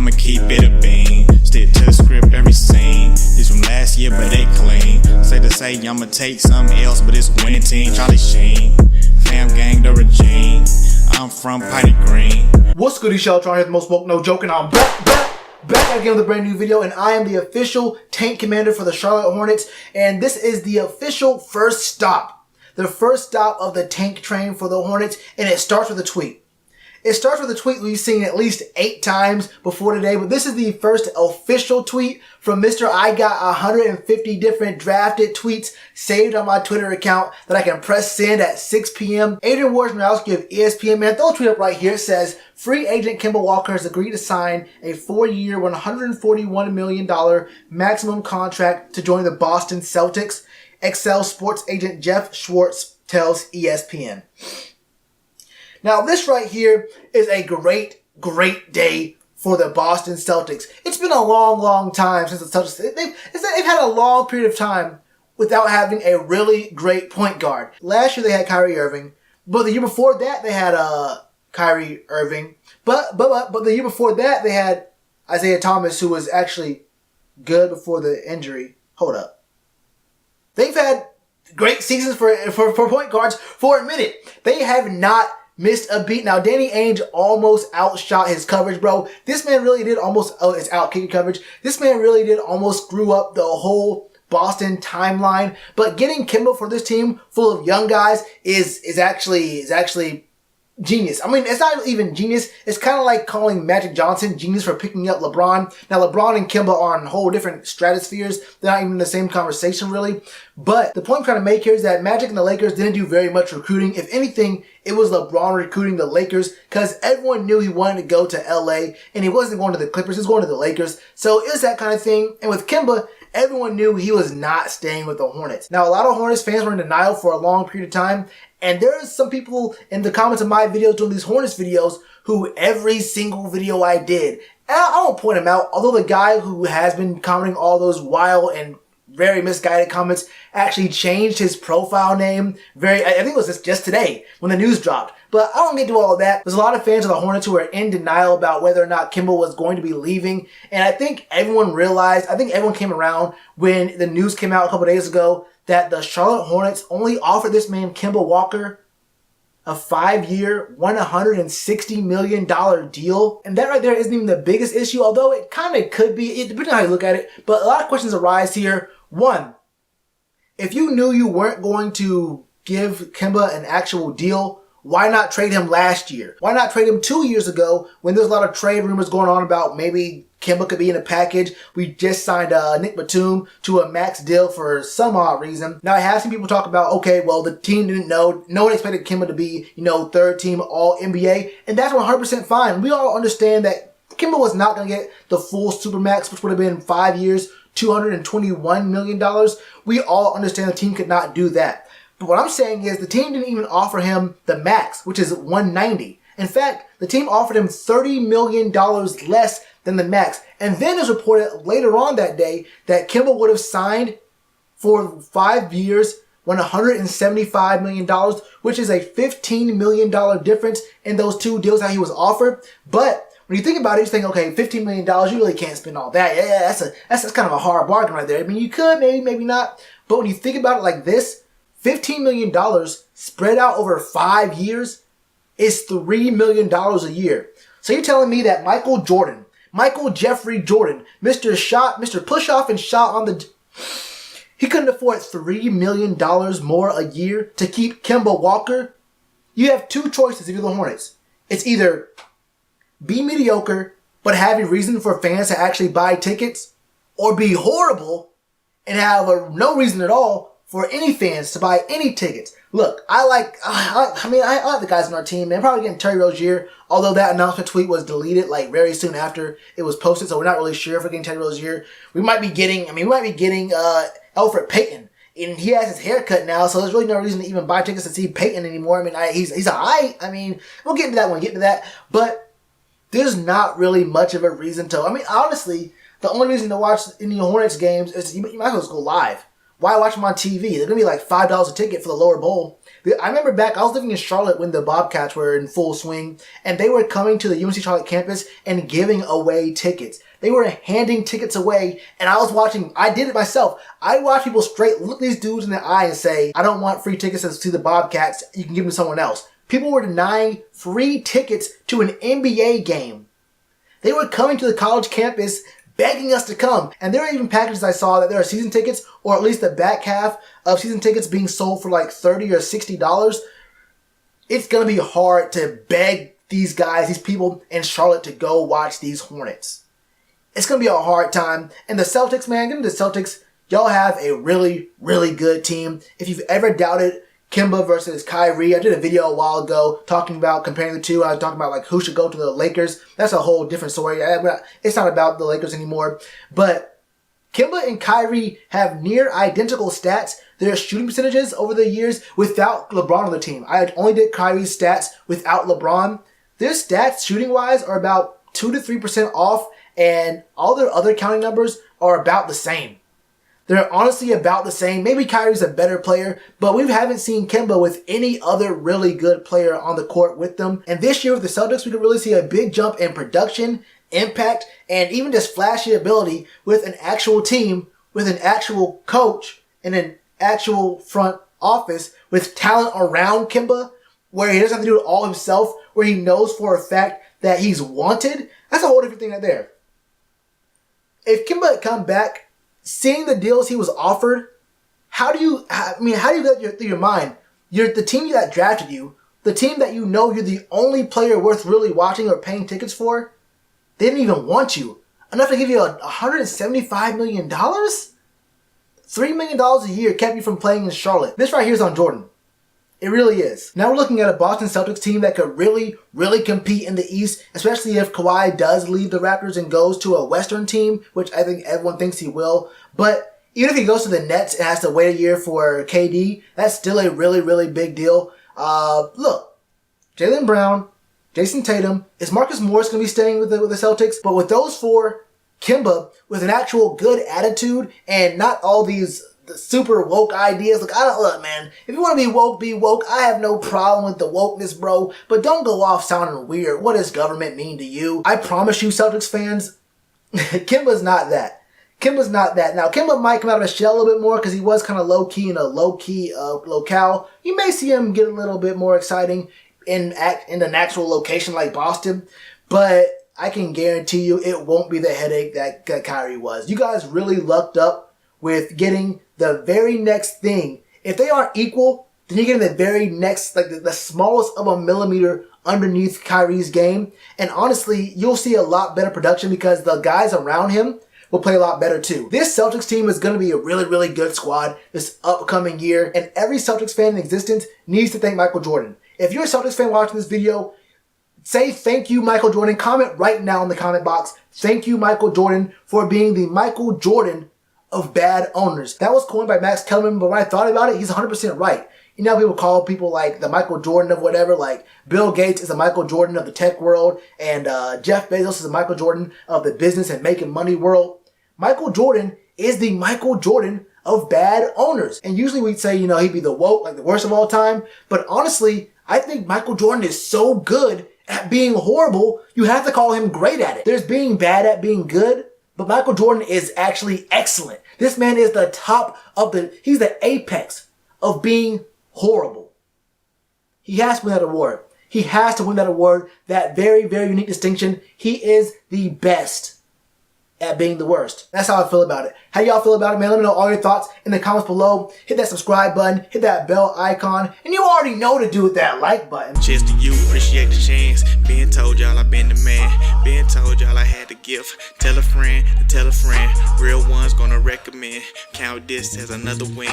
I'ma keep it a bean. Stick to the script, every scene. This from last year, but they clean. Say to say, I'ma take something else, but it's winning team. Charlie Sheen, fam gang, the regime. I'm from Piney Green. What's good, Shellitronnn here, the most woke, no joking. I'm back again with a brand new video, and I am the official tank commander for the Charlotte Hornets, and this is the official first stop. The first stop of the tank train for the Hornets, and it starts with a tweet. It starts with a tweet we've seen at least 8 times before today, but this is the first official tweet from Mr. I got 150 different drafted tweets saved on my Twitter account that I can press send at 6 p.m. Adrian Wojnarowski of ESPN, man, throw a tweet up right here. It says, free agent Kemba Walker has agreed to sign a 4-year, $141 million maximum contract to join the Boston Celtics. Excel sports agent Jeff Schwartz tells ESPN. Now, this right here is a great day for the Boston Celtics. It's been a long time since the Celtics, they've had a long period of time without having a really great point guard. Last year they had Kyrie Irving, but the year before that they had Kyrie Irving. But the year before that they had Isaiah Thomas, who was actually good before the injury. Hold up. They've had great seasons for point guards for a minute. They have not missed a beat. Now, Danny Ainge almost outshot his coverage, bro. This man really did almost, it's out kicking coverage. This man really did almost screw up the whole Boston timeline. But getting Kemba for this team full of young guys is actually genius. I mean, it's not even genius. It's kind of like calling Magic Johnson genius for picking up LeBron. Now, LeBron and Kemba are on whole different stratospheres. They're not even in the same conversation, really. But the point I'm trying to make here is that Magic and the Lakers didn't do very much recruiting. If anything, it was LeBron recruiting the Lakers because everyone knew he wanted to go to LA, and he wasn't going to the Clippers. He was going to the Lakers. So it was that kind of thing. And with Kemba, everyone knew he was not staying with the Hornets. Now, a lot of Hornets fans were in denial for a long period of time. And there's some people in the comments of my videos doing these Hornets videos who every single video I did, and I won't point him out, although the guy who has been commenting all those wild and very misguided comments actually changed his profile name I think it was just today when the news dropped. But I don't get to all of that. There's a lot of fans of the Hornets who are in denial about whether or not Kemba was going to be leaving. And I think everyone came around when the news came out a couple days ago that the Charlotte Hornets only offered this man, Kemba Walker, a 5-year, $160 million deal. And that right there isn't even the biggest issue, although it kind of could be, depending on how you look at it. But a lot of questions arise here. One, if you knew you weren't going to give Kemba an actual deal, why not trade him last year? Why not trade him 2 years ago when there's a lot of trade rumors going on about maybe Kemba could be in a package? We just signed Nick Batum to a max deal for some odd reason. Now, I have seen people talk about, okay, well, the team didn't know. No one expected Kemba to be, third team all NBA. And that's 100% fine. We all understand that Kemba was not going to get the full supermax, which would have been 5 years, $221 million. We all understand the team could not do that. But what I'm saying is the team didn't even offer him the max, which is $190. In fact, the team offered him $30 million less than the max. And then it was reported later on that day that Kemba would have signed for 5 years, $175 million, which is a $15 million difference in those two deals that he was offered. But when you think about it, you think, okay, $15 million, you really can't spend all that. Yeah, that's kind of a hard bargain right there. I mean, you could, maybe not. But when you think about it like this, $15 million spread out over 5 years is $3 million a year. So you're telling me that Michael Jeffrey Jordan, Mr. Push Off and Shot on the... He couldn't afford $3 million more a year to keep Kemba Walker? You have two choices if you're the Hornets. It's either be mediocre, but have a reason for fans to actually buy tickets, or be horrible and have no reason at all for any fans to buy any tickets. Look, I like the guys on our team, man. Probably getting Terry Rozier, although that announcement tweet was deleted like very soon after it was posted, so we're not really sure if we're getting Terry Rozier. We might be getting Elfrid Payton, and he has his haircut now, so there's really no reason to even buy tickets to see Payton anymore. I mean, he's alright. I mean, we'll get into that when we get into that, but there's not really much of a reason to. I mean, honestly, the only reason to watch any Hornets games is you might as well just go live. Why watch them on TV? They're going to be like $5 a ticket for the lower bowl. I remember back, I was living in Charlotte when the Bobcats were in full swing, and they were coming to the UNC Charlotte campus and giving away tickets. They were handing tickets away, and I was watching, I did it myself. I watched people straight look these dudes in the eye and say, I don't want free tickets to see the Bobcats, you can give them to someone else. People were denying free tickets to an NBA game. They were coming to the college campus begging us to come. And there were even packages I saw that there are season tickets, or at least the back half of season tickets being sold for like $30 or $60. It's going to be hard to beg these guys, these people in Charlotte to go watch these Hornets. It's going to be a hard time. And the Celtics, man, the Celtics, y'all have a really, really good team. If you've ever doubted Kemba versus Kyrie, I did a video a while ago talking about comparing the two. I was talking about like who should go to the Lakers. That's a whole different story. It's not about the Lakers anymore. But Kemba and Kyrie have near identical stats. Their shooting percentages over the years without LeBron on the team. I only did Kyrie's stats without LeBron. Their stats shooting-wise are about 2 to 3% off, and all their other counting numbers are about the same. They're honestly about the same. Maybe Kyrie's a better player, but we haven't seen Kemba with any other really good player on the court with them. And this year with the Celtics, we could really see a big jump in production, impact, and even just flashy ability with an actual team, with an actual coach, and an actual front office with talent around Kemba, where he doesn't have to do it all himself, where he knows for a fact that he's wanted. That's a whole different thing right there. If Kemba had come back, seeing the deals he was offered, how do you get through your mind? You're the team that drafted you, the team that you know you're the only player worth really watching or paying tickets for, they didn't even want you. Enough to give you $175 million? $3 million a year kept you from playing in Charlotte. This right here is on Jordan. It really is. Now we're looking at a Boston Celtics team that could really, really compete in the East, especially if Kawhi does leave the Raptors and goes to a Western team, which I think everyone thinks he will. But even if he goes to the Nets and has to wait a year for KD, that's still a really, really big deal. Look, Jaylen Brown, Jason Tatum, is Marcus Morris going to be staying with the Celtics? But with those four, Kemba, with an actual good attitude and not all these the super woke ideas. Look, man, if you want to be woke, be woke. I have no problem with the wokeness, bro. But don't go off sounding weird. What does government mean to you? I promise you, Celtics fans, Kemba's not that. Kemba's not that. Now, Kemba might come out of a shell a little bit more because he was kind of low-key in a low-key locale. You may see him get a little bit more exciting in an actual location like Boston. But I can guarantee you it won't be the headache that Kyrie was. You guys really lucked up with getting the very next thing. If they aren't equal, then you're getting the very next, like the smallest of a millimeter underneath Kyrie's game. And honestly, you'll see a lot better production because the guys around him will play a lot better too. This Celtics team is going to be a really, really good squad this upcoming year. And every Celtics fan in existence needs to thank Michael Jordan. If you're a Celtics fan watching this video, say thank you, Michael Jordan. Comment right now in the comment box. Thank you, Michael Jordan, for being the Michael Jordan of bad owners. That was coined by Max Kellerman, but when I thought about it, he's 100% right. You know, people call people like the Michael Jordan of whatever, like Bill Gates is the Michael Jordan of the tech world, and Jeff Bezos is the Michael Jordan of the business and making money world. Michael Jordan is the Michael Jordan of bad owners. And usually we'd say, you know, he'd be the woke, like the worst of all time. But honestly, I think Michael Jordan is so good at being horrible, you have to call him great at it. There's being bad at being good, but Michael Jordan is actually excellent. This man is the top of he's the apex of being horrible. He has to win that award. He has to win that award, that very, very unique distinction. He is the best at being the worst. That's how I feel about it. How y'all feel about it, man? Let me know all your thoughts in the comments below. Hit that subscribe button, hit that bell icon, and you already know to do with that like button. Cheers to you, appreciate the chance. Been told y'all I been the man. Been told y'all I had the gift. Tell a friend to tell a friend. Real ones gonna recommend. Count this as another win.